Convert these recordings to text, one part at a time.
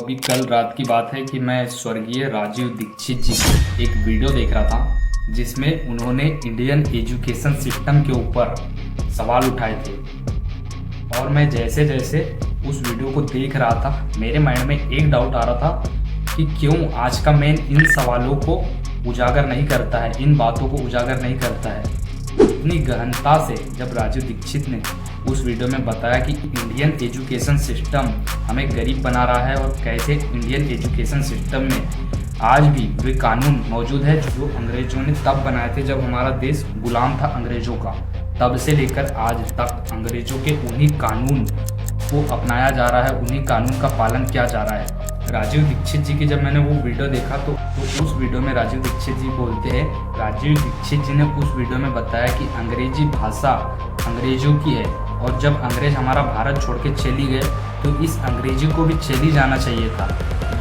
अभी कल रात की बात है कि मैं स्वर्गीय राजीव दीक्षित जी की एक वीडियो देख रहा था जिसमें उन्होंने इंडियन एजुकेशन सिस्टम के ऊपर सवाल उठाए थे। और मैं जैसे जैसे उस वीडियो को देख रहा था मेरे माइंड में एक डाउट आ रहा था कि क्यों आज का मैन इन सवालों को उजागर नहीं करता है, इन बातों को उजागर नहीं करता है। इतनी गहनता से जब राजीव दीक्षित ने उस वीडियो में बताया कि इंडियन एजुकेशन सिस्टम हमें गरीब बना रहा है और कैसे इंडियन एजुकेशन सिस्टम में आज भी वे कानून मौजूद है जो अंग्रेजों ने तब बनाए थे जब हमारा देश गुलाम था अंग्रेजों का, तब से लेकर आज तक अंग्रेजों के उन्हीं कानून को अपनाया जा रहा है, उन्हीं कानून का पालन किया जा रहा है। राजीव दीक्षित जी की जब मैंने वो वीडियो देखा तो उस वीडियो में राजीव दीक्षित जी बोलते हैं, राजीव दीक्षित जी ने उस वीडियो में बताया कि अंग्रेजी भाषा अंग्रेजों की है और जब अंग्रेज हमारा भारत छोड़ के चली गए तो इस अंग्रेजी को भी चली जाना चाहिए था,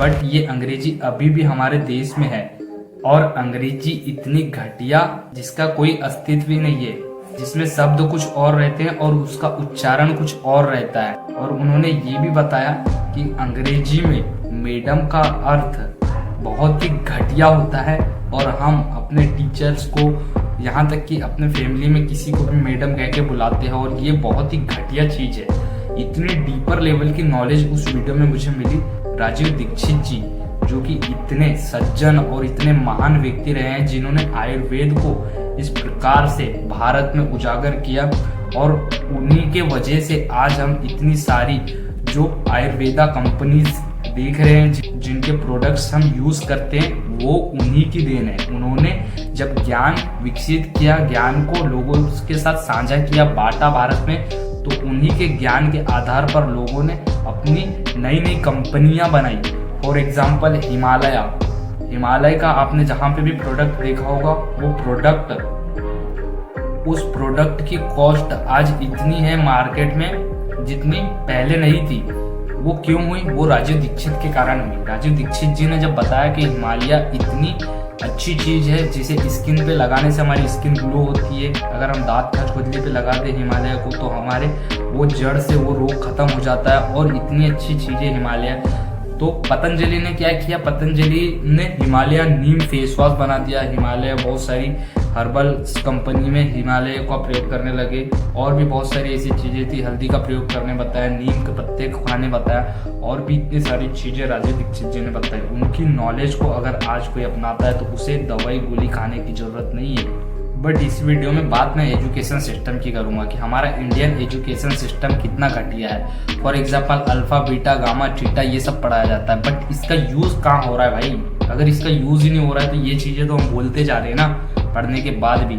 बट ये अंग्रेजी अभी भी हमारे देश में है और अंग्रेजी इतनी घटिया जिसका कोई अस्तित्व ही नहीं है, जिसमें शब्द कुछ और रहते हैं और उसका उच्चारण कुछ और रहता है। और उन्होंने ये भी बताया कि अंग्रेजी में मैडम का अर्थ बहुत ही घटिया होता है और हम अपने टीचर्स को यहाँ तक कि अपने फैमिली में किसी को भी मैडम कह के बुलाते हैं और ये बहुत ही घटिया चीज़ है। इतनी डीपर लेवल की नॉलेज उस वीडियो में मुझे मिली। राजीव दीक्षित जी जो कि इतने सज्जन और इतने महान व्यक्ति रहे हैं जिन्होंने आयुर्वेद को इस प्रकार से भारत में उजागर किया और उन्हीं के वजह से आज हम इतनी सारी जो आयुर्वेदा कंपनीज देख रहे हैं जिनके प्रोडक्ट्स हम यूज करते हैं वो उन्हीं की देन है। उन्होंने जब ज्ञान विकसित किया, ज्ञान को लोगों के साथ साझा किया, बांटा भारत में, तो उन्हीं के ज्ञान के आधार पर लोगों ने अपनी नई नई कंपनियां बनाई। फॉर एग्जाम्पल हिमालय का आपने जहाँ पे भी प्रोडक्ट देखा होगा वो उस प्रोडक्ट की कॉस्ट आज इतनी है मार्केट में जितनी पहले नहीं थी। वो क्यों हुई? वो राजीव दीक्षित के कारण हुई। राजीव दीक्षित जी ने जब बताया कि हिमालय इतनी अच्छी चीज है जिसे स्किन पे लगाने से हमारी स्किन ग्लो होती है, अगर हम दांत खज खुजली पे लगाते हैं हिमालय को तो हमारे वो जड़ से वो रोग खत्म हो जाता है और इतनी अच्छी चीज है हिमालय। तो पतंजलि ने क्या किया? पतंजलि ने हिमालय नीम फेस वॉश बना दिया। हिमालय बहुत सारी हर्बल कंपनी में हिमालय का प्रयोग करने लगे और भी बहुत सारी ऐसी चीज़ें थी। हल्दी का प्रयोग करने बताया, नीम के पत्ते खाने बताया और भी इतनी सारी चीज़ें राजीव दीक्षित जी ने बताई। उनकी नॉलेज को अगर आज कोई अपनाता है तो उसे दवाई गोली खाने की जरूरत नहीं है। बट इस वीडियो में बात मैं एजुकेशन सिस्टम की करूंगा कि हमारा इंडियन एजुकेशन सिस्टम कितना घटिया है। For example alpha beta gamma theta ये सब पढ़ाया जाता है, बट इसका यूज कहाँ हो रहा है भाई? अगर इसका यूज ही नहीं हो रहा है तो ये चीजें तो हम बोलते जा रहे हैं ना पढ़ने के बाद भी।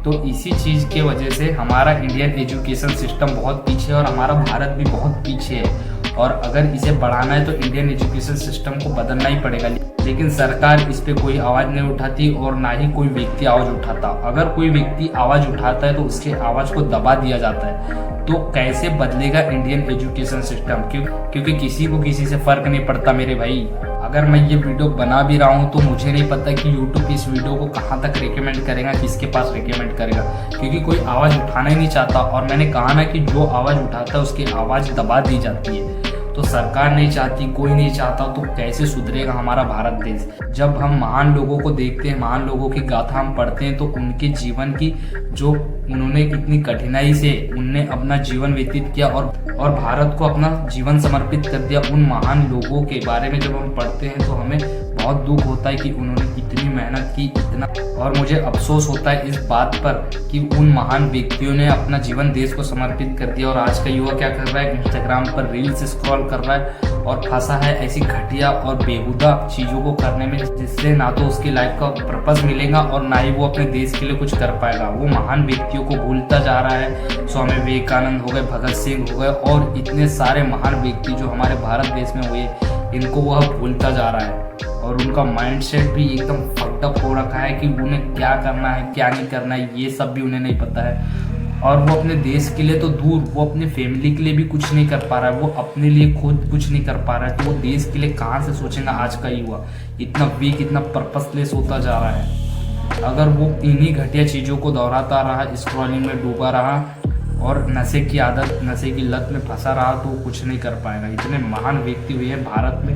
तो इसी चीज के वजह से हमारा इंडियन एजुकेशन सिस्टम बहुत पीछे है और हमारा भारत भी बहुत पीछे है। और अगर इसे बढ़ाना है तो इंडियन एजुकेशन सिस्टम को बदलना ही पड़ेगा, लेकिन सरकार इस पे कोई आवाज नहीं उठाती और ना ही कोई व्यक्ति आवाज उठाता। अगर कोई व्यक्ति आवाज उठाता है तो उसके आवाज को दबा दिया जाता है। तो कैसे बदलेगा इंडियन एजुकेशन सिस्टम? क्योंकि किसी को किसी से फर्क नहीं पड़ता मेरे भाई। अगर मैं ये वीडियो बना भी रहा हूँ तो मुझे नहीं पता कि यूट्यूब इस वीडियो को कहाँ तक रिकमेंड करेगा, किसके पास रिकमेंड करेगा, क्योंकि कोई आवाज़ उठाना ही नहीं चाहता। और मैंने कहा ना कि जो आवाज़ उठाता है उसकी आवाज़ दबा दी जाती है। तो सरकार नहीं चाहती, कोई नहीं चाहता, तो कैसे सुधरेगा हमारा भारत देश? जब हम महान लोगों को देखते हैं, महान लोगों की गाथा हम पढ़ते हैं तो उनके जीवन की जो उन्होंने कितनी कठिनाई से उनने अपना जीवन व्यतीत किया और भारत को अपना जीवन समर्पित कर दिया, उन महान लोगों के बारे में जब हम पढ़ते हैं तो हमें बहुत दुख होता है कि उन्होंने इतनी मेहनत की, इतना। और मुझे अफसोस होता है इस बात पर कि उन महान व्यक्तियों ने अपना जीवन देश को समर्पित कर दिया और आज का युवा क्या कर रहा है? इंस्टाग्राम पर रील्स स्क्रॉल कर रहा है और फंसा है ऐसी घटिया और बेहुदा चीजों को करने में जिससे ना तो उसकी लाइफ का पर्पस मिलेगा और ना ही वो अपने देश के लिए कुछ कर पाएगा। वो महान व्यक्तियों को भूलता जा रहा है। स्वामी विवेकानंद हो गए, भगत सिंह हो गए और इतने सारे महान व्यक्ति जो हमारे भारत देश में हुए, इनको वह भूलता जा रहा है और उनका माइंडसेट भी एकदम फक्ड अप हो रखा है कि उन्हें क्या करना है क्या नहीं करना है ये सब भी उन्हें नहीं पता है। और वो अपने देश के लिए तो दूर, वो अपने फैमिली के लिए भी कुछ नहीं कर पा रहा है, वो अपने लिए खुद कुछ नहीं कर पा रहा है, तो वो देश के लिए कहाँ से सोचेगा? आज का युवा इतना वीक, इतना पर्पसलेस होता जा रहा है। अगर वो इन्हीं घटिया चीज़ों को दोहराता रहा, स्क्रॉलिंग में डूबा रहा और नशे की आदत, नशे की लत में फंसा रहा तो कुछ नहीं कर पाएगा। इतने महान व्यक्ति हुए हैं भारत में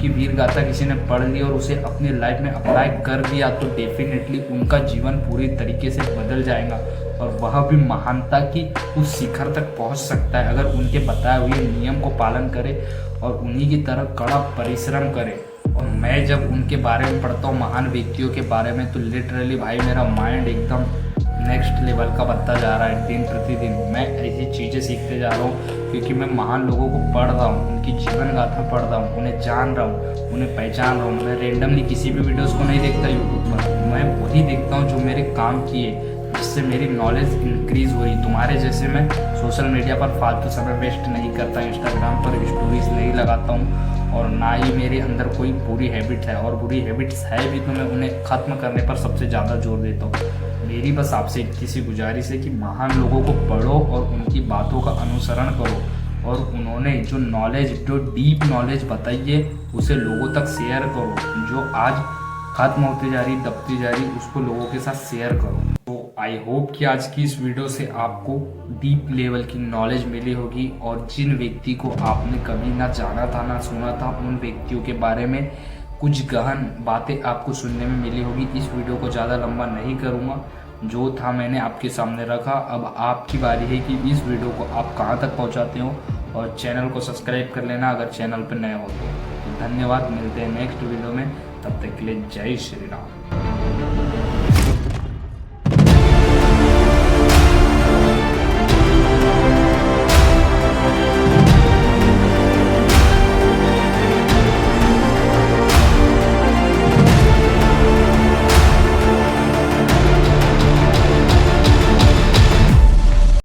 उनकी वीर गाथा किसी ने पढ़ ली और उसे अपनी लाइफ में अप्लाई कर दिया तो डेफिनेटली उनका जीवन पूरी तरीके से बदल जाएगा और वह भी महानता की उस शिखर तक पहुंच सकता है अगर उनके बताए हुए नियम को पालन करे और उन्हीं की तरह कड़ा परिश्रम करे। और मैं जब उनके बारे में पढ़ता हूँ, महान व्यक्तियों के बारे में, तो लिटरली भाई मेरा माइंड एकदम नेक्स्ट लेवल का बनता जा रहा है। दिन प्रतिदिन मैं ऐसी चीज़ें सीखते जा रहा हूँ क्योंकि मैं महान लोगों को पढ़ रहा हूँ, उनकी जीवन गाथा पढ़ रहा हूँ, उन्हें जान रहा हूँ, उन्हें पहचान रहा हूँ। मैं रेंडमली किसी भी वीडियोस को नहीं देखता यूट्यूब पर, मैं वही देखता हूँ जो मेरे काम किए, जिससे मेरी नॉलेज इंक्रीज हो रही। तुम्हारे जैसे मैं सोशल मीडिया पर फालतू समय वेस्ट नहीं करता, इंस्टाग्राम पर स्टोरीज नहीं लगाता हूँ और ना ही मेरे अंदर कोई बुरी हैबिट है, और बुरी हैबिट्स है भी तो मैं उन्हें ख़त्म करने पर सबसे ज़्यादा जोर देता हूँ। मेरी बस आपसे इतनी सी गुजारिश है कि महान लोगों को पढ़ो और उनकी बातों का अनुसरण करो और उन्होंने जो नॉलेज, जो डीप नॉलेज बताई है उसे लोगों तक शेयर करो। जो आज खत्म होती जा रही, दबती जा रही, उसको लोगों के साथ शेयर करो। तो आई होप कि आज की इस वीडियो से आपको डीप लेवल की नॉलेज मिली होगी और जिन व्यक्ति को आपने कभी ना जाना था ना सुना था, उन व्यक्तियों के बारे में कुछ गहन बातें आपको सुनने में मिली होगी। इस वीडियो को ज़्यादा लंबा नहीं करूँगा, जो था मैंने आपके सामने रखा। अब आपकी बारी है कि इस वीडियो को आप कहाँ तक पहुँचाते हो, और चैनल को सब्सक्राइब कर लेना अगर चैनल पर नए हो तो। धन्यवाद, मिलते हैं नेक्स्ट वीडियो में, तब तक के लिए जय श्री राम।